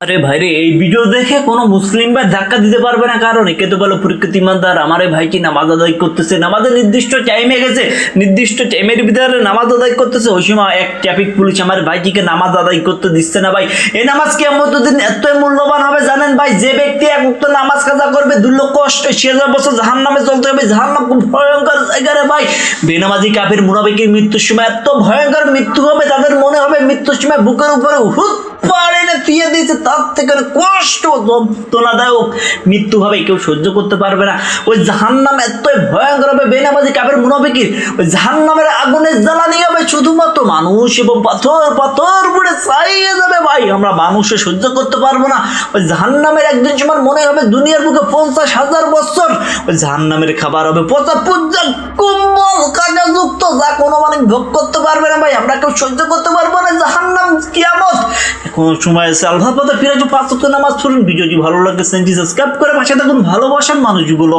আরে ভাই রে, এই ভিডিও দেখে কোনো মুসলিম ভাই ধাক্কা দিতে পারবে না, কারণ একে তো বলো প্রকৃতি ইমানদার। আমার এই ভাই কি নামাজ আদায় করতেছে, নামাজের নির্দিষ্ট টাইমে গেছে, নির্দিষ্ট টাইমের ভিতরে নামাজ আদায় করতেছে, ওই সময় এক ট্রাফিক পুলিশ আমার ভাইটিকে নামাজ আদায় করতে দিচ্ছে না। ভাই এই নামাজ কিয়ামত দিন এতই মূল্যবান হবে জানেন ভাই, যে ব্যক্তি এক ওয়াক্ত নামাজ কাজা করবে 2,80,000 বছর জাহান্নামে চলতে হবে। জাহান্নাম খুব ভয়ঙ্কর জায়গা রে ভাই। বেনামাজি কাফির মুনাফিকের মৃত্যুর সময় এত ভয়ঙ্কর মৃত্যু হবে, তাদের মনে হবে মৃত্যুর সময় বুকের উপরে হুট পাড়ে না তুইয়ে দিয়েছে, তার থেকে কষ্ট যন্ত্রণাদায়ক মৃত্যু হবে, কেউ সহ্য করতে পারবে না। ওই জাহান্নাম এতই ভয়ঙ্কর হবে, বেনামাজি কাফের মুনাফিকের ওই জাহান্নামের আগুনের জ্বালানি হবে শুধুমাত্র মানুষ এবং পাথর, পাথর পুড়ে ছাইয়ে যাবে ভাই। আমরা মানুষে সহ্য করতে পারবো না। ওই জাহান্নামের একদিন সময় মনে হবে দুনিয়ার বুকে 50,000 বছর। ওই জাহান্নামের খাবার হবে পচা পুজা কুম্বল কাঁটাযুক্ত, যা কোনো মানুষ ভোগ করতে পারবে না ভাই। আমরা কেউ সহ্য করতে পারবো না জাহান্নাম কিয়ামত। এখন সময় আছে আল্লাহর পথে ফিরে 5 ওয়াক্ত নামাজ পড়ুন। ভিডিওটি ভালো লাগে চ্যানেলটি সাবস্ক্রাইব করে পাশে থাকুন ভালোবাসার মানুষগুলো।